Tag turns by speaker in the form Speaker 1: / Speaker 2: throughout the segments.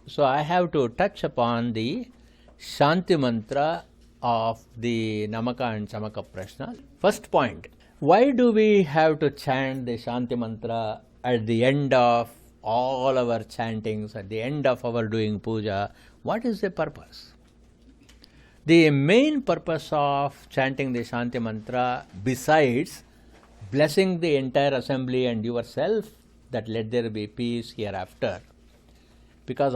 Speaker 1: So I have to touch upon the Shanti mantra of the Namaka and Chamaka Prashna. First point, why do we have to chant the Shanti mantra at the end of all our chantings, at the end of our doing puja? What is the purpose? The main purpose of chanting the Shanti mantra, besides blessing the entire assembly and yourself, that let there be peace hereafter, because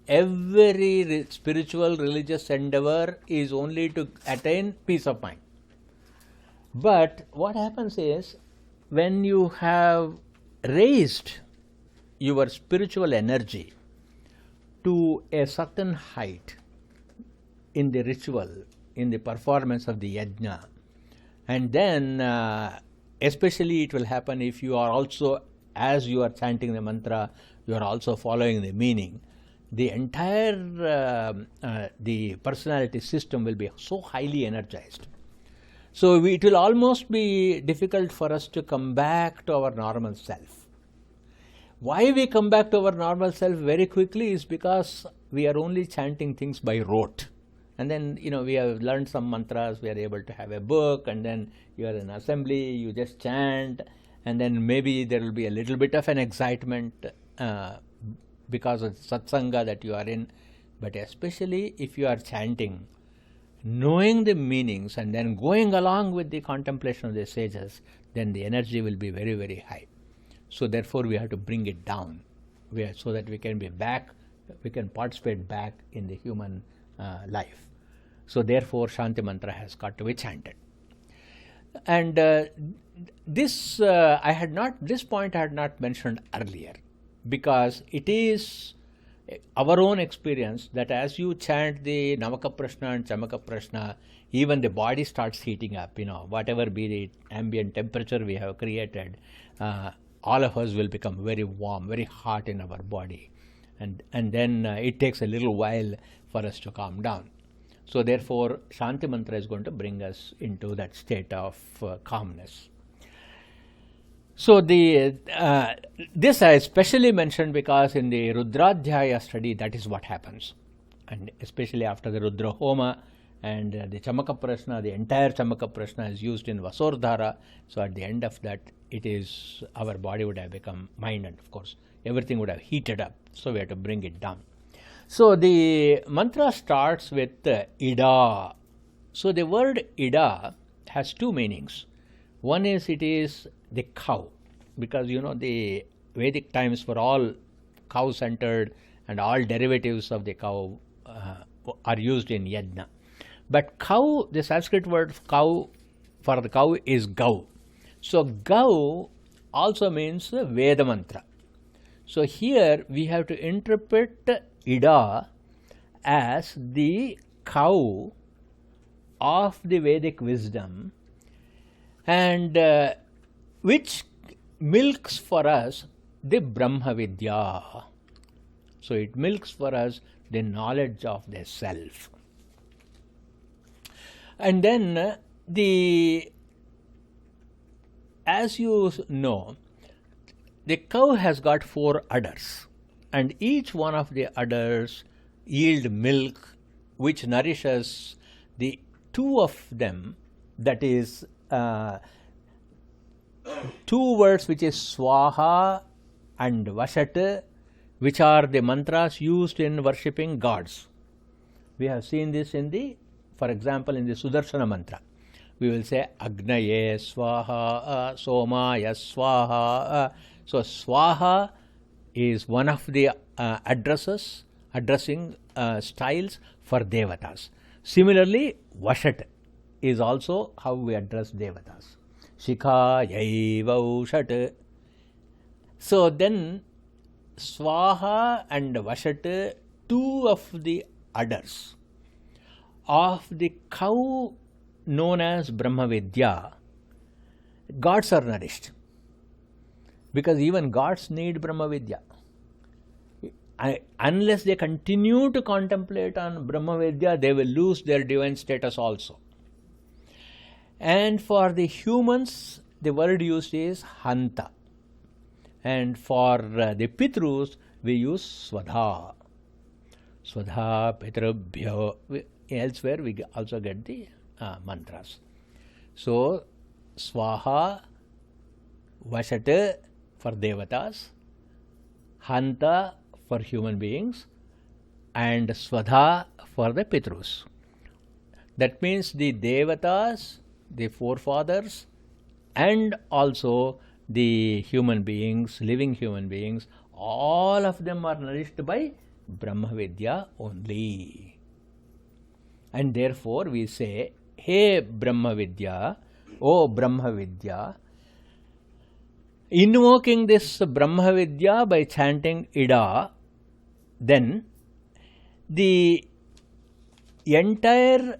Speaker 1: every spiritual religious endeavor is only to attain peace of mind. But what happens is, when you have raised your spiritual energy to a certain height in the ritual, in the performance of the yajna, and then especially it will happen if you are also, as you are chanting the mantra, you are also following the meaning, the entire the personality system will be so highly energized. So it will almost be difficult for us to come back to our normal self. Why we come back to our normal self very quickly is because we are only chanting things by rote. And then, we have learned some mantras, we are able to have a book, and then you are in assembly, you just chant, and then maybe there will be a little bit of an excitement because of satsanga that you are in. But especially if you are chanting, knowing the meanings and then going along with the contemplation of the sages, then the energy will be very, very high. So therefore we have to bring it down so that we can be back, we can participate back in the human life. So therefore Shanti mantra has got to be chanted. And this point I had not mentioned earlier, because it is our own experience that as you chant the Namaka Prashna and Chamaka Prashna, even the body starts heating up, whatever be the ambient temperature we have created, all of us will become very warm, very hot in our body. And then it takes a little while for us to calm down. So therefore Shanti mantra is going to bring us into that state of calmness. So this I especially mentioned because in the Rudradhyaya study that is what happens, and especially after the Rudra Homa and the Chamaka Prashna, the entire Chamaka Prashna is used in Vasordhara. So at the end of that, our body would have become mind, and of course everything would have heated up. So we have to bring it down. So the mantra starts with Ida. So the word Ida has two meanings. One is it is the cow, because the Vedic times were all cow-centered and all derivatives of the cow are used in yajna. But cow, the Sanskrit word cow for the cow is gau. So gau also means Veda mantra. So here we have to interpret Ida as the cow of the Vedic wisdom, and which milks for us the Brahma Vidya. So it milks for us the knowledge of the self. And then as you know, the cow has got 4 udders, and each one of the udders yield milk which nourishes the 2 of them, that is 2 words which is Swaha and Vashat, which are the mantras used in worshipping gods. We have seen this for example, in the Sudarshana mantra. We will say Agnaye Swaha, Somaya Swaha. So Swaha is one of the addressing styles for Devatas. Similarly, Vashat is also how we address Devatas. Shikha Yaivau. So then Swaha and Vashat, 2 of the udders of the cow known as Brahma Vidya, gods are nourished, because even gods need Brahma Vidya. Unless they continue to contemplate on Brahma Vidya, they will lose their divine status also. And for the humans, the word used is Hanta. And for the Pitrus, we use Svadha. Svadha Pitrabhyo. Elsewhere we also get the mantras. So, Swaha, Vashat for Devatas, Hanta for human beings, and Svadha for the Pitrus. That means the Devatas, the forefathers, and also the human beings, living human beings, all of them are nourished by Brahma Vidya only. And therefore we say, Hey Brahma Vidya, O Brahma Vidya, invoking this Brahma Vidya by chanting Ida, then the entire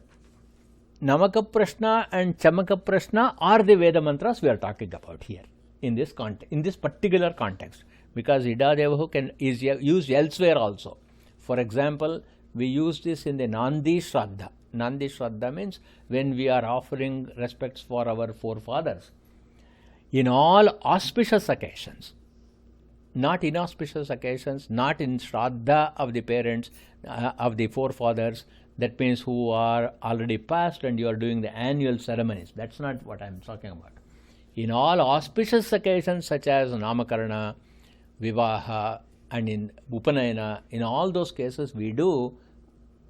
Speaker 1: Namaka Prashna and Chamaka Prashna are the Veda mantras we are talking about here in this particular context, because Ida Devahu is used elsewhere also. For example, we use this in the Nandi Shraddha. Nandi Shraddha means when we are offering respects for our forefathers in all auspicious occasions, not inauspicious occasions, not in Shraddha of the parents, of the forefathers, that means who are already passed and you are doing the annual ceremonies. That's not what I am talking about. In all auspicious occasions such as Namakarana, Vivaha, and in Upanayana, in all those cases we do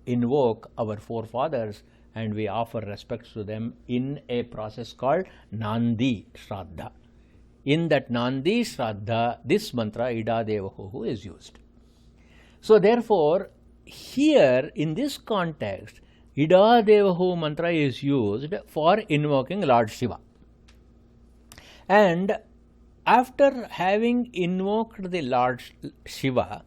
Speaker 1: invoke our forefathers and we offer respects to them in a process called Nandi Shraddha. In that Nandi Shraddha, this mantra Ida Devahu is used. So therefore, here in this context, Ida Devahu mantra is used for invoking Lord Shiva. And after having invoked the Lord Shiva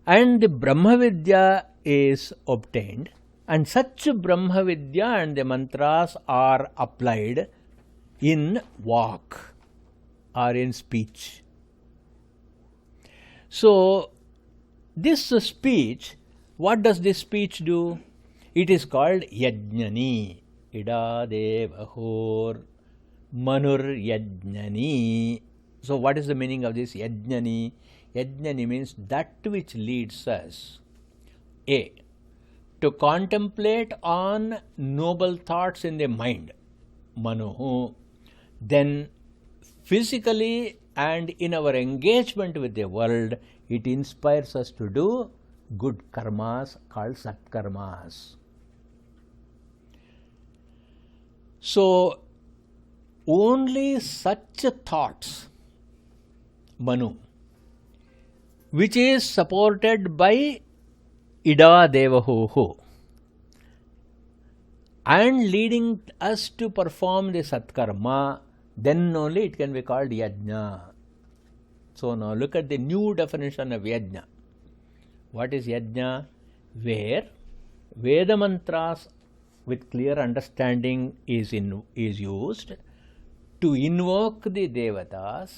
Speaker 1: and the Brahma Vidya is obtained, and such Brahma Vidya and the mantras are applied in walk or in speech. So, this speech, what does this speech do? It is called Yajnani. Ida Devahur Manur Yajnani. So, what is the meaning of this Yajnani? Yajnani means that which leads us A. to contemplate on noble thoughts in the mind, Manuhu. Then physically and in our engagement with the world, it inspires us to do good karmas called satkarmas. So, only such thoughts, Manu, which is supported by Ida Devahu and leading us to perform the satkarma, then only it can be called yajna. So now look at the new definition of yajna. What is yajna? Where Veda mantras with clear understanding is used to invoke the devatas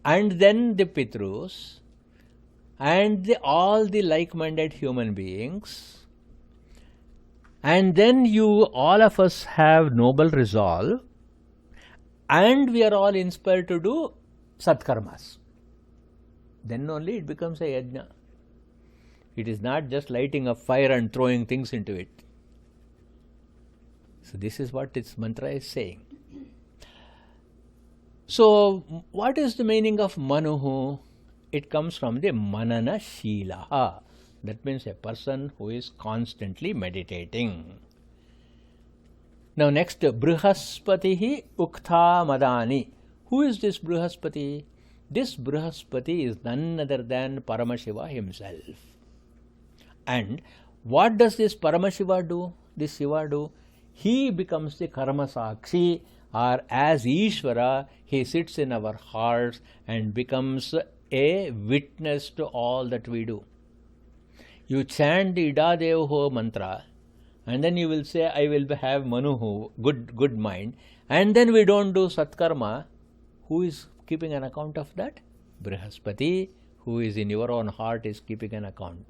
Speaker 1: and then the pitrus and all the like-minded human beings, and then all of us have noble resolve and we are all inspired to do satkarmas. Then only it becomes a yajna. It is not just lighting a fire and throwing things into it. So this is what its mantra is saying. So what is the meaning of Manuhu? It comes from the Manana Sheelaha. That means a person who is constantly meditating. Now next, Brihaspatihi Uktha Madani. Who is this Brihaspati? This Brihaspati is none other than Paramashiva himself. And what does this Paramashiva do? This Shiva do? He becomes the Karma Sakshi, or as Ishvara, he sits in our hearts and becomes a witness to all that we do. You chant the Ida Devahu mantra, and then you will say, I will have Manuhu, good mind, and then we don't do Satkarma. Who is keeping an account of that? Brihaspati, who is in your own heart, is keeping an account.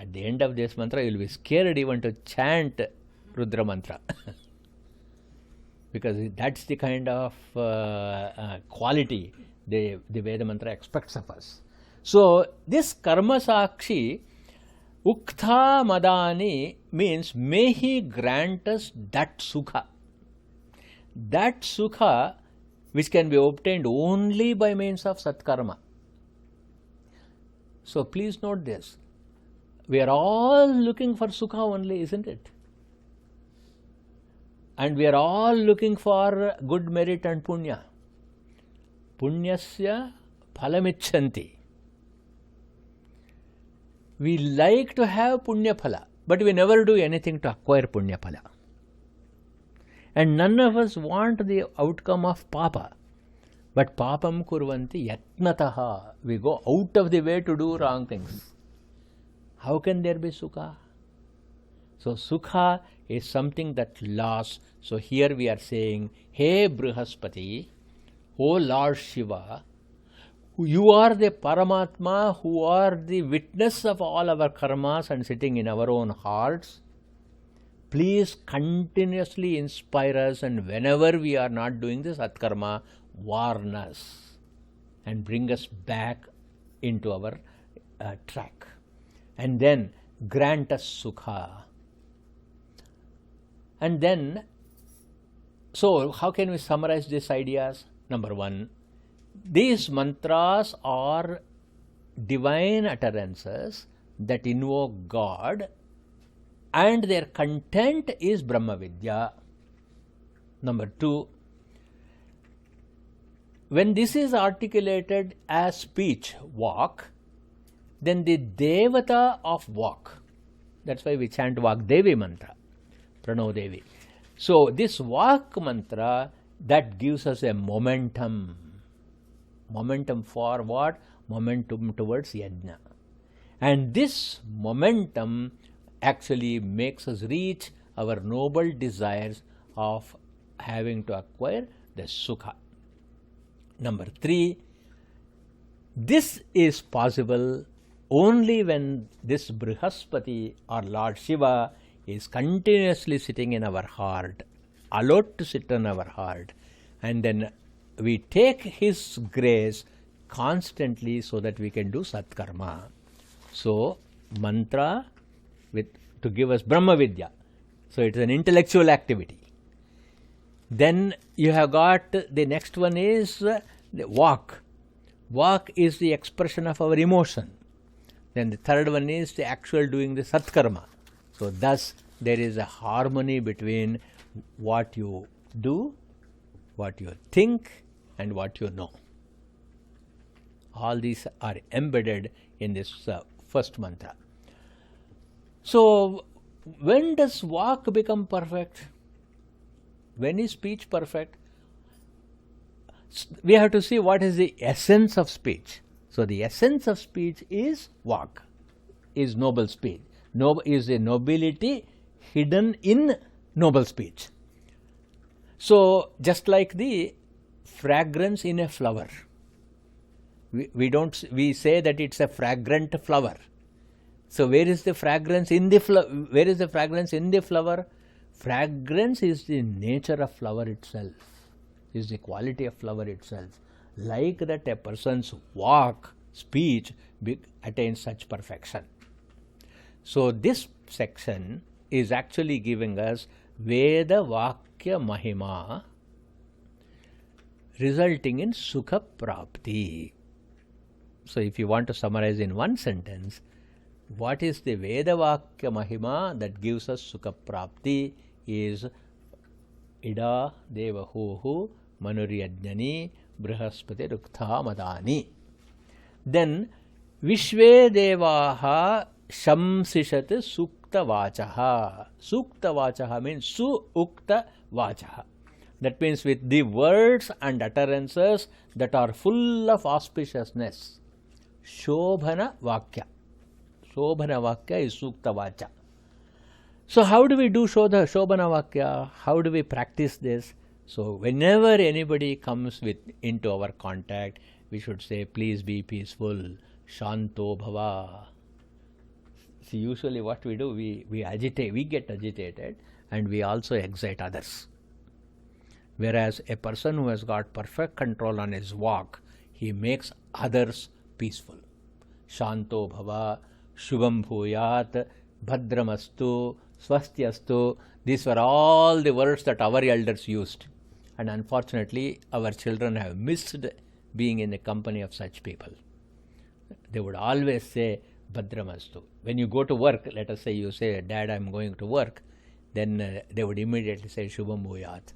Speaker 1: At the end of this mantra, you will be scared even to chant Rudra mantra. Because that's the kind of quality the Veda mantra expects of us. So this karma sakshi uktha madani means may he grant us that sukha. That sukha which can be obtained only by means of satkarma. So please note this. We are all looking for sukha only, isn't it? And we are all looking for good merit and punya. Punyasya phalamicchanti. We like to have punya phala, but we never do anything to acquire punya phala. And none of us want the outcome of papa. But papam kurvanti yatnataha. We go out of the way to do wrong things. How can there be sukha? So sukha is something that lasts. So here we are saying, Hey Brihaspati, O Lord Shiva, you are the Paramatma who are the witness of all our karmas and sitting in our own hearts. Please continuously inspire us, and whenever we are not doing this Satkarma, warn us and bring us back into our track. And then grant us sukha. And then, so how can we summarize these ideas? Number one, these mantras are divine utterances that invoke God, and their content is Brahma Vidya. Number two, when this is articulated as speech, Vak, then the Devata of Vak, that's why we chant Vagdevi mantra, Pranav Devi. So this Vak mantra, that gives us a momentum. Momentum for what? Momentum towards yajna. And this momentum actually makes us reach our noble desires of having to acquire the sukha. Number three, this is possible only when this Brihaspati or Lord Shiva is continuously sitting in our heart, allowed to sit in our heart, and then we take his grace constantly so that we can do Satkarma. So mantra to give us Brahma Vidya. So it is an intellectual activity. Then you have got the next one is the Vak. Vak is the expression of our emotion. Then the third one is the actual doing the Satkarma. So thus there is a harmony between what you do, what you think, and what you know. All these are embedded in this first mantra. So when does Vak become perfect? When is speech perfect? We have to see what is the essence of speech. So the essence of speech is Vak, is noble speech. Is a nobility hidden in noble speech. So just like the fragrance in a flower, we say that it's a fragrant flower. So where is the fragrance in the flower? Where is the fragrance in the flower? Fragrance is the nature of flower itself, is the quality of flower itself. Like that, a person's walk, speech attains such perfection. So this section is actually giving us Veda Vakya Mahima, resulting in Sukha Prapti. So if you want to summarize in one sentence, what is the Veda Vakya Mahima that gives us Sukha Prapti is Ida Devahohu Manuryajnani Brihaspati Ruktha Madani. Then Vishve Devaha Shamsishat Sukta Vachaha. Sukta Vachaha means Su-Ukta Vachaha. That means with the words and utterances that are full of auspiciousness. Shobhana Vakya. Shobhana Vakya is Sukta Vacha. So how do we do Shobhana Vakya? How do we practice this? So whenever anybody comes into our contact, we should say, please be peaceful, Shanto Bhava. See, usually what we do, we agitate, we get agitated, and we also excite others. Whereas a person who has got perfect control on his walk, he makes others peaceful. Shanto bhava, shubham bhuyat, bhadramastu, swastyastu. These were all the words that our elders used. And unfortunately, our children have missed being in the company of such people. They would always say, Bhadramastu. When you go to work, let us say you say, Dad, I'm going to work, then they would immediately say, Shubham Bhuyat.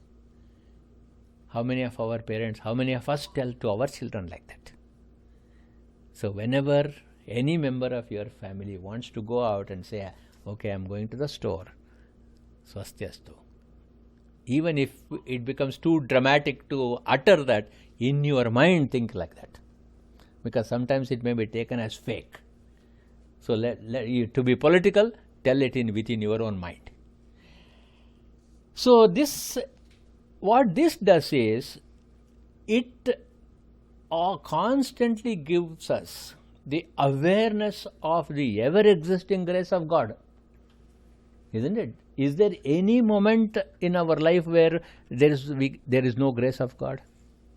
Speaker 1: How many of our parents, how many of us tell to our children like that? So whenever any member of your family wants to go out and say, okay, I'm going to the store, Swastyastu. Even if it becomes too dramatic to utter that, in your mind think like that. Because sometimes it may be taken as fake. So let you, to be political, tell it within your own mind. So this, what this does is, it constantly gives us the awareness of the ever-existing grace of God. Isn't it? Is there any moment in our life where there is no grace of God?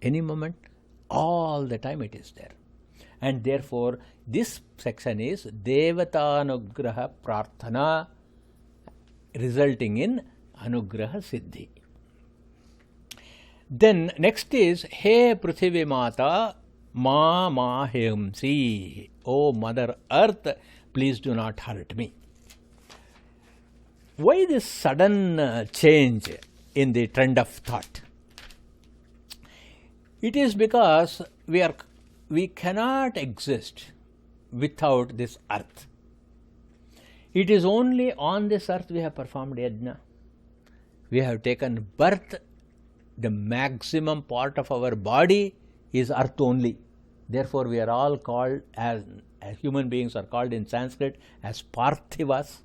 Speaker 1: Any moment? All the time it is there. And therefore, this section is Devatanugraha Prarthana, resulting in Anugraha Siddhi. Then next is He Prithvi Mata Ma Mahimsi. O Mother Earth, please do not hurt me. Why this sudden change in the trend of thought? It is because we cannot exist without this earth. It is only on this earth we have performed yajna. We have taken birth. The maximum part of our body is earth only. Therefore, we are all called, as human beings are called in Sanskrit, as Parthivas.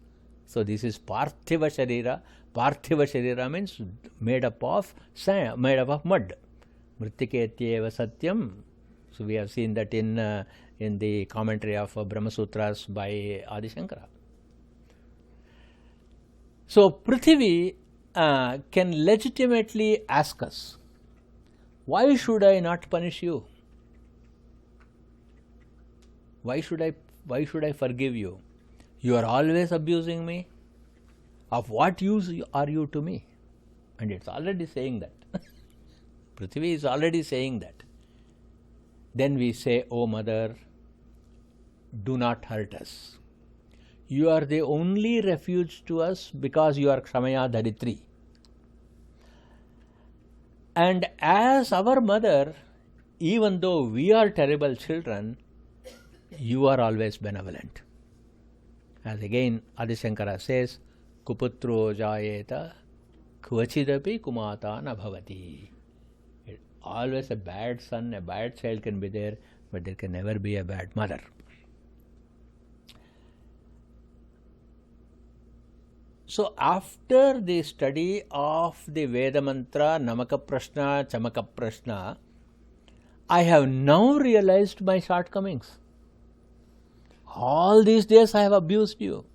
Speaker 1: So this is Parthiva Sharira. Parthiva Sharira means made up of sand, made up of mud. Mritiketyeva Satyam. So we have seen that in the commentary of Brahma Sutras by Adi Shankara. So Prithvi can legitimately ask us, why should I not punish you? Why should I forgive you? You are always abusing me. Of what use are you to me? And it's already saying that. Prithvi is already saying that. Then we say, O Mother, do not hurt us. You are the only refuge to us because you are Kshamaya Dharitri. And as our mother, even though we are terrible children, you are always benevolent. As again Adi Shankara says, Kuputro Jayeta Kvachidapi Kumata na Bhavati. Always a bad son, a bad child can be there, but there can never be a bad mother. So after the study of the Veda Mantra, Namaka Prashna, Chamaka Prashna, I have now realized my shortcomings. All these days I have abused you.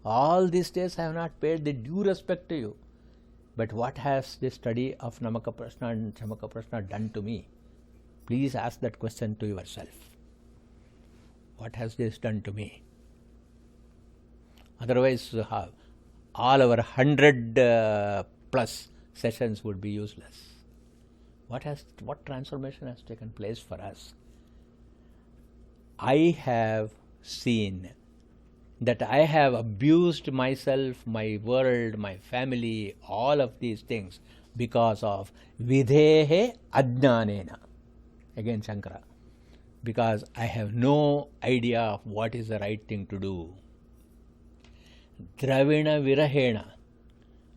Speaker 1: All these days I have not paid the due respect to you. But what has the study of Namaka Prashna and Chamaka Prashna done to me? Please ask that question to yourself. What has this done to me? Otherwise, all our 100 plus sessions would be useless. What transformation has taken place for us? I have seen that I have abused myself, my world, my family, all of these things because of Videhe Ajnanena. Again Shankara. Because I have no idea of what is the right thing to do. Dravina Virahena.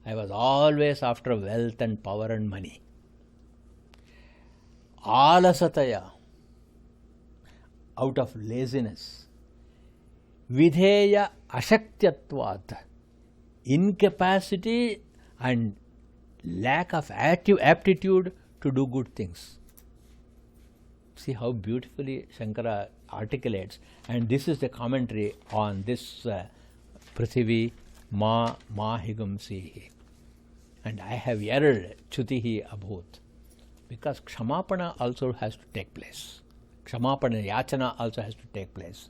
Speaker 1: I was always after wealth and power and money. Alasataya. Out of laziness. Videya Ashaktyatvat. Incapacity and lack of aptitude to do good things. See how beautifully Shankara articulates, and this is the commentary on this Prithvi Ma Higamsihi. And I have erred Chutihi Abhut. Because Kshamapana also has to take place. Kshamapana, yachana also has to take place.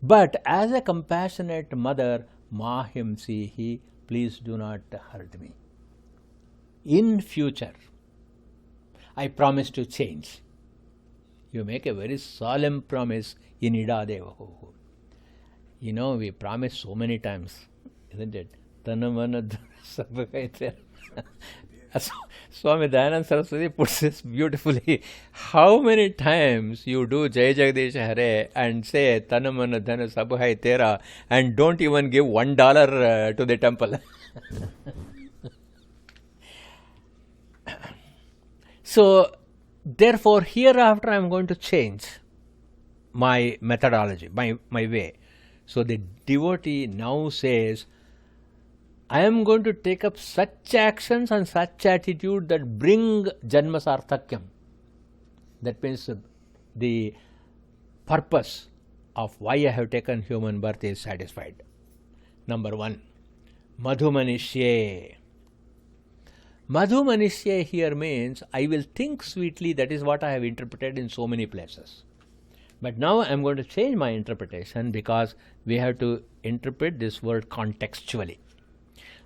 Speaker 1: But as a compassionate mother, mahimsihi, please do not hurt me. In future, I promise to change. You make a very solemn promise in Ida Devahu. You know, we promise so many times, isn't it? Tanamana Sabhakaitya. Swami Dayananda Saraswati puts this beautifully. How many times you do Jai Jagdish Hare and say Tanamana Dhana Sabhai Tera and don't even give $1 to the temple? So, therefore, hereafter I am going to change my methodology, my way. So the devotee now says, I am going to take up such actions and such attitude that bring janma sarthakyam. That means the purpose of why I have taken human birth is satisfied. Number one, madhumanishye. Madhumanishye here means I will think sweetly. That is what I have interpreted in so many places. But now I am going to change my interpretation because we have to interpret this word contextually.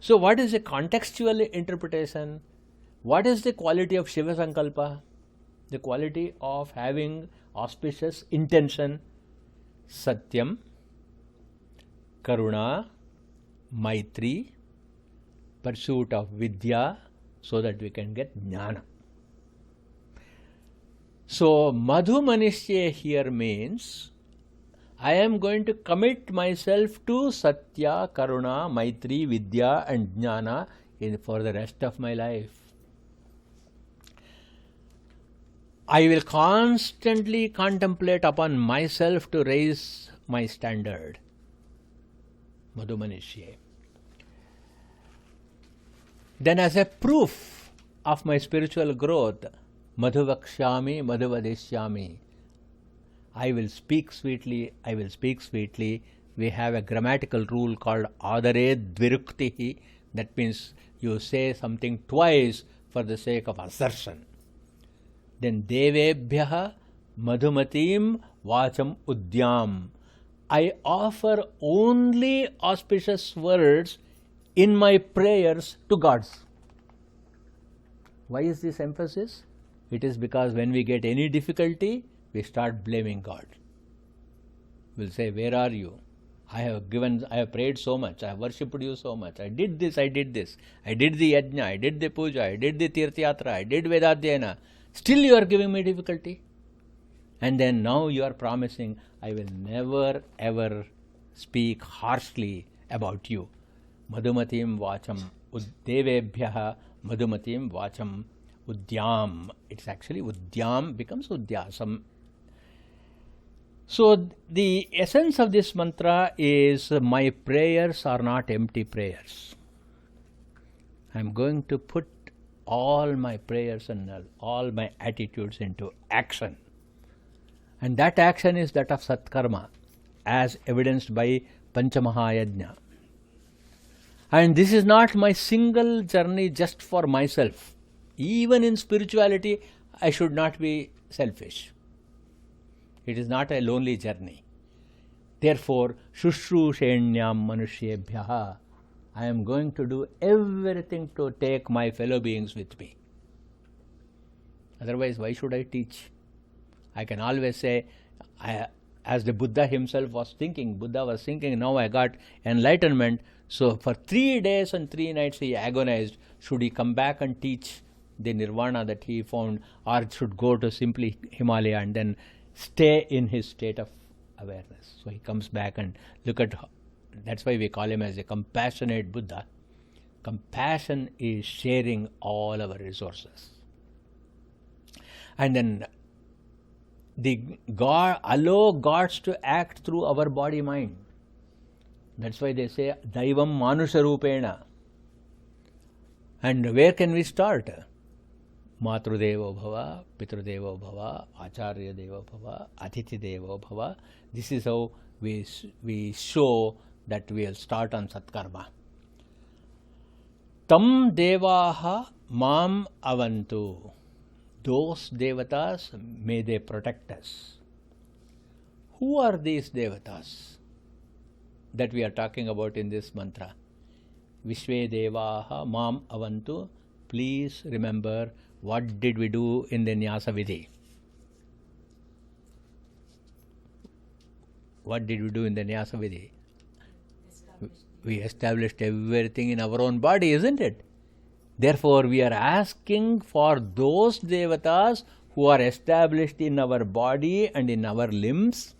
Speaker 1: So what is a contextual interpretation? What is the quality of Shiva Sankalpa? The quality of having auspicious intention. Satyam, Karuna, Maitri, pursuit of Vidya, so that we can get Jnana. So Madhumanishye here means I am going to commit myself to Satya, Karuna, Maitri, Vidya and Jnana for the rest of my life. I will constantly contemplate upon myself to raise my standard. Madhumanishye. Then as a proof of my spiritual growth, Madhuvakshami, Madhuvadeshyami. I will speak sweetly, I will speak sweetly. We have a grammatical rule called Adare Dviruktihi. That means you say something twice for the sake of assertion. Then Devebhyaha Madhumatim Vacham Udyam. I offer only auspicious words in my prayers to gods. Why is this emphasis? It is because when we get any difficulty, we start blaming God. We'll say, where are you? I have prayed so much, I have worshipped you so much, I did this, I did the yajna, I did the puja, I did the tirthyatra, I did Vedadhyayana. Still you are giving me difficulty. And then now you are promising, I will never ever speak harshly about you. Madhumatim Vacham Devebhyaha Madhumatim Vacham Udyam. It's actually Udyam becomes Udyasam. So the essence of this mantra is my prayers are not empty prayers. I am going to put all my prayers and all my attitudes into action. And that action is that of Satkarma, as evidenced by Panchamahayajna. And this is not my single journey just for myself. Even in spirituality, I should not be selfish. It is not a lonely journey. Therefore, Shushrushenyam Manushyebhyaha, I am going to do everything to take my fellow beings with me. Otherwise, why should I teach? I can always say, as the Buddha himself was thinking, now I got enlightenment. So for 3 days and 3 nights he agonized, should he come back and teach the nirvana that he found, or should go to simply Himalaya and then stay in his state of awareness. So he comes back and look at, that's why we call him as a compassionate Buddha. Compassion is sharing all our resources. And then allow gods to act through our body mind. That's why they say Daivam Manusha Rupena. And where can we start? Matrudevo Bhava, Pitrudevo Bhava, Acharya Devo Bhava, Atiti Devo Bhava. This is how we show that we will start on Satkarma. Tam Devaha Mam Avantu. Those devatas, may they protect us. who are these devatas that we are talking about in this mantra? Vishve Devaha Mam Avantu. Please remember, what did we do in the Nyasa Vidhi? What did we do in the Nyasa Vidhi? We established everything in our own body, isn't it? Therefore, we are asking for those devatas who are established in our body and in our limbs,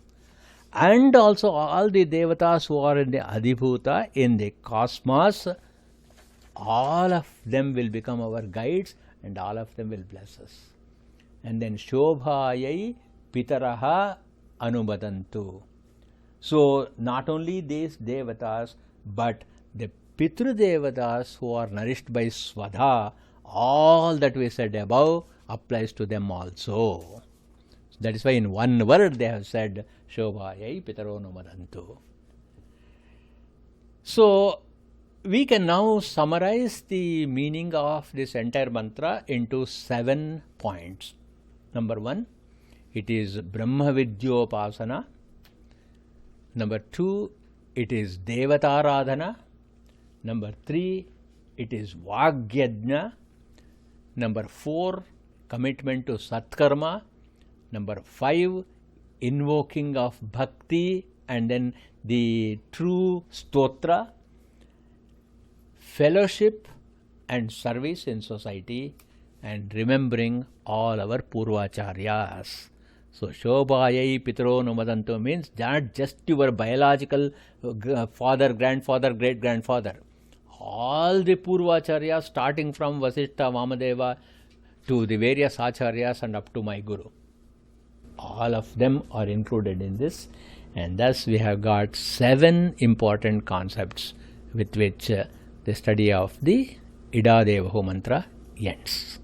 Speaker 1: and also all the devatas who are in the Adhibhuta, in the cosmos. All of them will become our guides and all of them will bless us. And then Shobhayai Pitaraha Anubadantu. So not only these devatas, but the Pitru devatas who are nourished by Swadha, all that we said above applies to them also. That is why in one word they have said Shobhayai Pitaro Anubadantu. So we can now summarize the meaning of this entire mantra into 7 points. Number 1, it is Brahma Vidyopasana. Number 2, it is Devataradhana. Number 3, it is Vagyajna. Number 4, commitment to Satkarma. Number 5, invoking of Bhakti and then the true Stotra. Fellowship and service in society, and remembering all our Purvacharyas. So Shobhayai Pitaro Anubadantu means not just your biological father, grandfather, great-grandfather. All the Purvacharyas starting from Vasishtha, Vamadeva to the various Acharyas and up to my Guru. All of them are included in this, and thus we have got 7 important concepts with which the study of the Ida Devaho mantra ends.